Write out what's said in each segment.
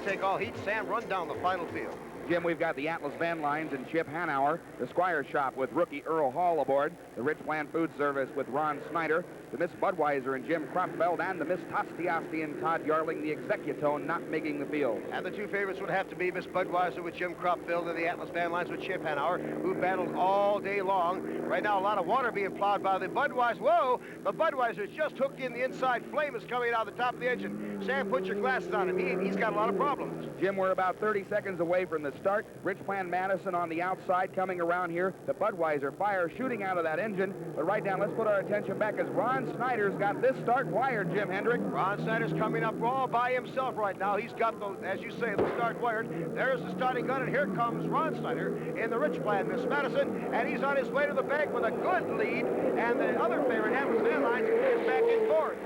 Take all heat. Sam, run down the final field. Jim, we've got the Atlas Van Lines and Chip Hanauer, the Squire Shop with rookie Earle Hall aboard, the Rich Plan Food Service with Ron Snyder, the Miss Budweiser and Jim Kropfeld, and the Miss Tosti, Asti and Todd Yarling, the Executone, not making the field. And the two favorites would have to be Miss Budweiser with Jim Kropfeld and the Atlas Van Lines with Chip Hanauer, who battled all day long. Right now, a lot of water being plowed by the Budweiser. Whoa! The Budweiser's just hooked in. The inside flame is coming out of the top of the engine. Sam, put your glasses on him. He's got a lot of problems. Jim, we're about 30 seconds away from the start. Rich Plan Madison on the outside coming around here. The Budweiser fire shooting out of that engine. But right now, let's put our attention back as Ron Snyder's got this start wired, Jim Hendrick. Ron Snyder's coming up all by himself right now. He's got those, as you say, the start wired. There's the starting gun, and here comes Ron Snyder in the Rich Plan Miss Madison, and he's on his way to the bank with a good lead, and the other favorite, Atlas Van Lines, is back in fourth.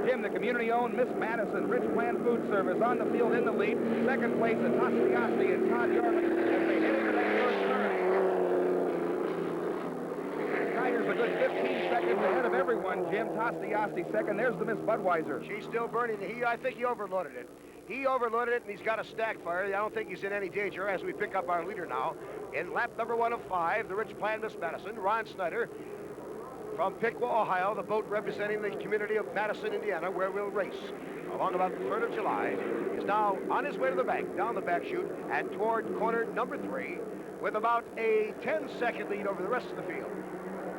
Jim, the community-owned Miss Madison Rich Plan Food Service on the field in the lead. Second place at Tosti, Asti and Todd Yarling as they head into that first turn. Snyder's a good 15 seconds ahead of everyone, Jim. Tosti, Asti second. There's the Miss Budweiser. She's still burning. I think he overloaded it. He overloaded it, and he's got a stack fire. I don't think he's in any danger as we pick up our leader now. In lap number 1 of 5, the Rich Plan Miss Madison, Ron Snyder, from Piqua, Ohio, the boat representing the community of Madison, Indiana, where we'll race along about the 3rd of July, is now on his way to the bank, down the back chute, and toward corner number 3, with about a 10-second lead over the rest of the field.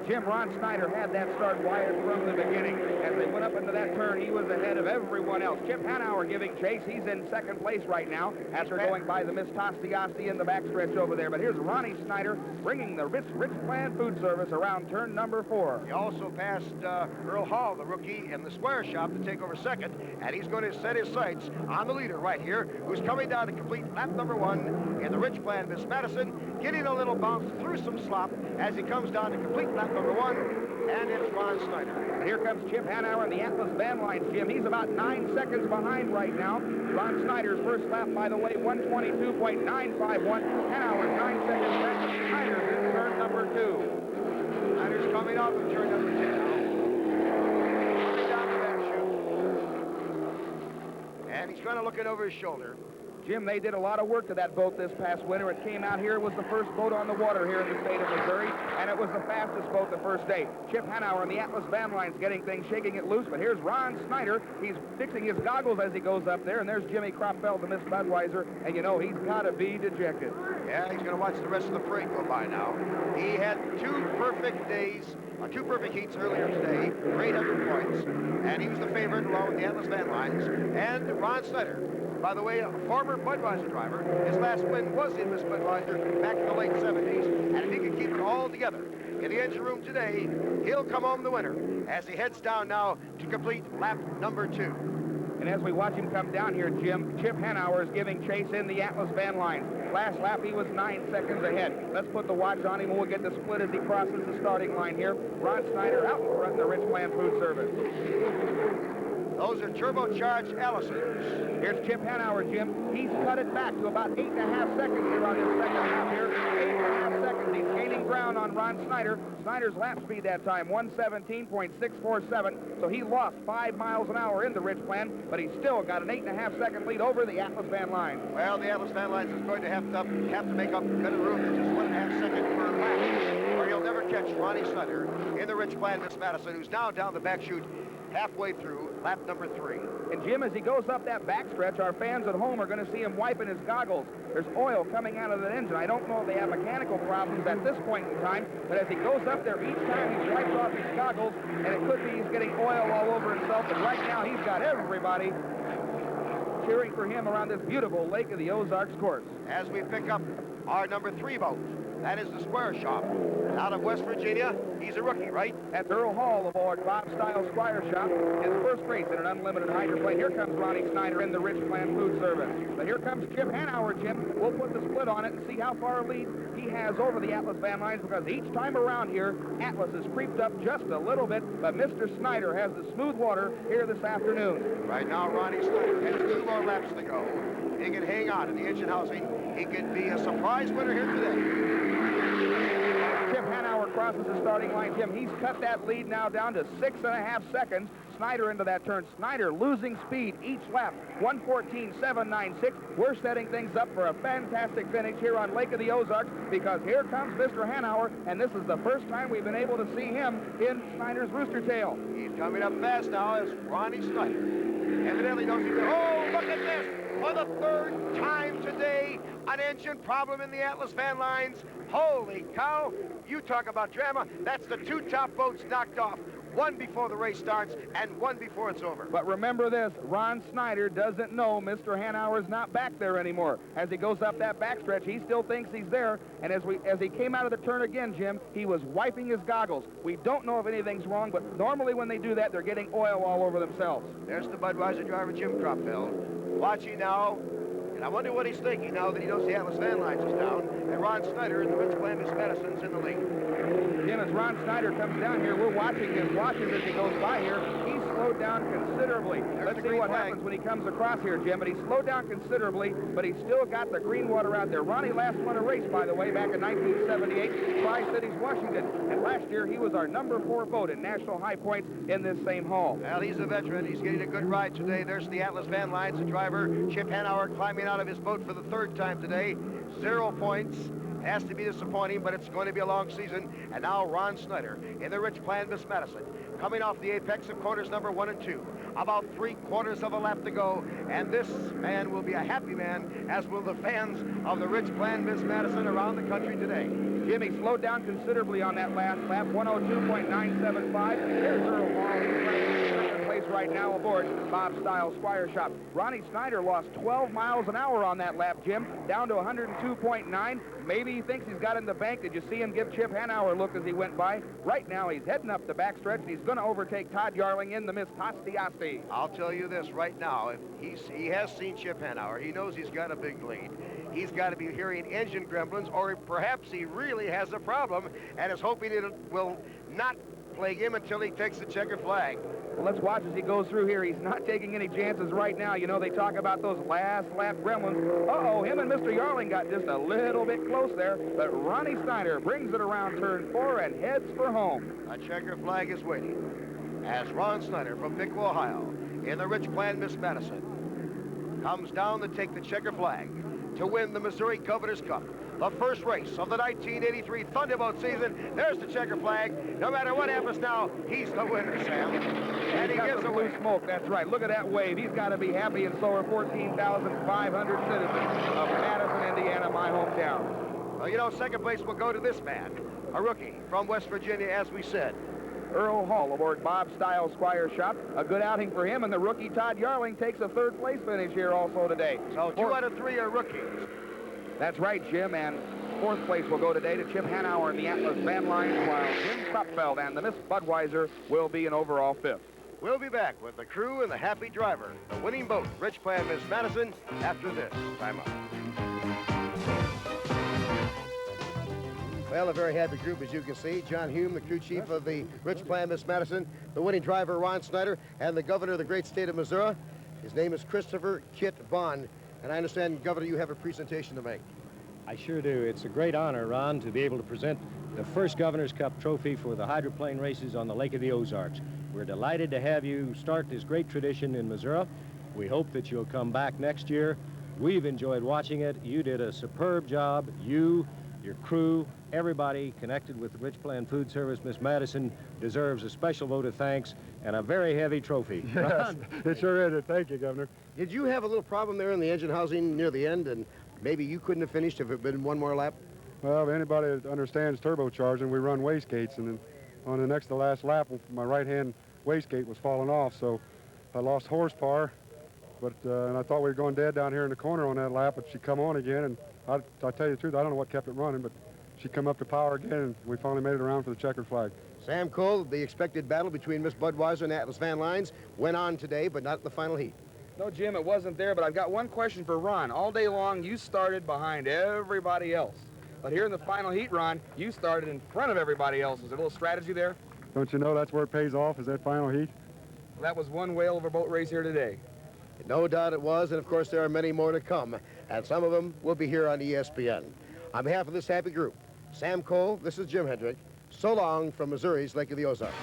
Jim, Ron Snyder had that start wired from the beginning. As they went up into that turn, he was ahead of everyone else. Chip Hanauer giving chase. He's in second place right now after going by the Miss Tosti, Asti in the backstretch over there. But here's Ronnie Snyder bringing the Rich Plan Food Service around turn number 4. He also passed Earle Hall, the rookie, in the Squire Shop to take over second, and he's going to set his sights on the leader right here, who's coming down to complete lap number 1 in the Rich Plan Miss Madison, getting a little bounce through some slop as he comes down to complete lap number 1, and it's Ron Snyder. And here comes Chip Hanauer in the Atlas Van Lines, Jim. He's about 9 seconds behind right now. Ron Snyder's first lap, by the way, 122.951. Hanauer's 9 seconds back. Snyder's in turn number 2. Snyder's coming off of turn number 2 now. Coming down the back chute. And he's kind of looking over his shoulder. Jim, they did a lot of work to that boat this past winter. It came out here. It was the first boat on the water here in the state of Missouri, and it was the fastest boat the first day. Chip Hanauer and the Atlas Van Lines getting things, shaking it loose, but here's Ron Snyder. He's fixing his goggles as he goes up there, and there's Jimmy Kropfeld, the Miss Budweiser, and you know he's got to be dejected. Yeah, he's going to watch the rest of the parade go by now. He had 2 perfect days, 2 perfect heats earlier today for 800 points, and he was the favorite along with the Atlas Van Lines. And Ron Snyder, by the way, a former Budweiser driver. His last win was in Miss Budweiser back in the late 70s, and if he can keep it all together in the engine room today, he'll come home the winner as he heads down now to complete lap number 2. And as we watch him come down here, Jim, Chip Hanauer is giving chase in the Atlas Van Lines. Last lap, he was 9 seconds ahead. Let's put the watch on him, and we'll get the split as he crosses the starting line here. Ron Snyder out in front of the Rich Plan Food Service. Those are turbocharged Allisons. Here's Chip Hanauer, Jim. He's cut it back to about 8.5 seconds here on his second lap here. 8.5 seconds. He's gaining ground on Ron Snyder. Snyder's lap speed that time, 117.647. So he lost 5 miles an hour in the Rich Plan, but he's still got an 8.5 second lead over the Atlas Van Lines. Well, the Atlas Van Lines is going to have to make up a bit of room. There's just 1.5 seconds per lap, or you'll never catch Ronnie Snyder in the Rich Plan Miss Madison, who's now down the back chute halfway through lap number 3. And Jim, as he goes up that backstretch, our fans at home are going to see him wiping his goggles. There's oil coming out of the engine. I don't know if they have mechanical problems at this point in time, but as he goes up there, each time he wipes off his goggles, and it could be he's getting oil all over himself, but right now he's got everybody cheering for him around this beautiful Lake of the Ozarks course. As we pick up our number 3 boat, that is the Squire Shop. Out of West Virginia, he's a rookie, right? That's Earle Hall aboard Bob Style Squire Shop. His first race in an unlimited hydroplane. Here comes Ronnie Snyder in the Rich Plan Food Service. But here comes Chip Hanauer, Jim. We'll put the split on it and see how far a lead he has over the Atlas Van Lines, because each time around here, Atlas has creeped up just a little bit, but Mr. Snyder has the smooth water here this afternoon. Right now, Ronnie Snyder has 2 more laps to go. He can hang on in the engine housing. He could be a surprise winner here today. Chip Hanauer crosses the starting line, Jim. He's cut that lead now down to 6.5 seconds. Snyder into that turn. Snyder losing speed each lap, 1:14.796. We're setting things up for a fantastic finish here on Lake of the Ozarks because here comes Mr. Hanauer, and this is the first time we've been able to see him in Snyder's rooster tail. He's coming up fast now as Ronnie Snyder evidently knows he's... Oh, look at this! For the third time today, an engine problem in the Atlas van lines. Holy cow! You talk about drama. That's the two top boats knocked off. One before the race starts and one before it's over. But remember this, Ron Snyder doesn't know Mr. Hanauer's not back there anymore. As he goes up that backstretch, he still thinks he's there. And as he came out of the turn again, Jim, he was wiping his goggles. We don't know if anything's wrong, but normally when they do that, they're getting oil all over themselves. There's the Budweiser driver, Jim Cropfeld, watching now. And I wonder what he's thinking now that he knows the Atlas van lines is down. And Ron Snyder and the Rich Blandis Medicine's in the lead. Jim, as Ron Snyder comes down here, we're watching his watches as he goes by here. He's slowed down considerably. Let's see what happens when he comes across here, Jim. But he's slowed down considerably, but he's still got the green water out there. Ronnie last won a race, by the way, back in 1978, Tri-Cities, Washington. And last year, he was our number 4 vote in national high points in this same hall. Well, he's a veteran. He's getting a good ride today. There's the Atlas van lines, the driver, Chip Hanauer, climbing out of his boat for the third time today. 0 points. Has to be disappointing, but it's going to be a long season. And now Ron Snyder in the Rich Blandis Medicine, coming off the apex of corners number 1 and 2. About 3/4 of a lap to go, and this man will be a happy man, as will the fans of the Rich Blandis Medicine around the country today. Jimmy slowed down considerably on that last lap, 102.975. Here's Earle Hall. He's running in second place right now aboard Bob Stiles Squire Shop. Ronnie Snyder lost 12 miles an hour on that lap, Jim, down to 102.9. Maybe he thinks he's got in the bank. Did you see him give Chip Hanauer a look as he went by? Right now, he's heading up the backstretch, and he's going to overtake Todd Yarling in the Miss Tosti Asti. I'll tell you this right now. If he has seen Chip Hanauer. He knows he's got a big lead. He's got to be hearing engine gremlins, or perhaps he really has a problem and is hoping it will not plague him until he takes the checker flag. Well, let's watch as he goes through here. He's not taking any chances right now. You know, they talk about those last lap gremlins. Uh-oh, him and Mr. Yarling got just a little bit close there, but Ronnie Snyder brings it around turn 4 and heads for home. A checker flag is waiting as Ron Snyder from Piqua, Ohio, in the Rich Blandis Medicine, comes down to take the checker flag to win the Missouri Governor's Cup. The first race of the 1983 Thunderbolt season. There's the checker flag. No matter what happens now, he's the winner, Sam. And he gives away smoke. That's right. Look at that wave. He's got to be happy, and so are 14,500 citizens of Madison, Indiana, my hometown. Well, you know, second place will go to this man, a rookie from West Virginia, as we said. Earle Hall aboard Bob Stiles Squire Shop. A good outing for him, and the rookie Todd Yarling takes a third place finish here also today. So 2 out of 3 are rookies. That's right, Jim, and fourth place will go today to Chip Hanauer in the Atlas van lines, while Jim Cropfeld and the Miss Budweiser will be in overall 5th. We'll be back with the crew and the happy driver, the winning boat, Rich Blandis Madison, after this time out. Well, a very happy group, as you can see. John Hume, the crew chief of the Rich Blandis Madison, the winning driver, Ron Snyder, and the governor of the great state of Missouri. His name is Christopher Kit Bond. And I understand, Governor, you have a presentation to make. I sure do. It's a great honor, Ron, to be able to present the first Governor's Cup trophy for the hydroplane races on the Lake of the Ozarks. We're delighted to have you start this great tradition in Missouri. We hope that you'll come back next year. We've enjoyed watching it. You did a superb job. You, your crew, everybody connected with the Rich Bland Food Service, Miss Madison, deserves a special vote of thanks and a very heavy trophy. Yes, it sure is. Thank you, Governor. Did you have a little problem there in the engine housing near the end, and maybe you couldn't have finished if it had been one more lap? Well, anybody that understands turbocharging, we run wastegates, and then on the next to last lap, my right-hand wastegate was falling off, so I lost horsepower. But and I thought we were going dead down here in the corner on that lap, but she come on again, and I'll tell you the truth, I don't know what kept it running, but she come up to power again, and we finally made it around for the checkered flag. Sam Cole, the expected battle between Miss Budweiser and Atlas van lines went on today, but not in the final heat. No, Jim, it wasn't there, but I've got one question for Ron. All day long, you started behind everybody else. But here in the final heat, Ron, you started in front of everybody else. Was there a little strategy there? Don't you know that's where it pays off, is that final heat? Well, that was one whale of a boat race here today. No doubt it was, and of course there are many more to come, and some of them will be here on ESPN. On behalf of this happy group, Sam Cole, this is Jim Hendrick. So long from Missouri's Lake of the Ozarks.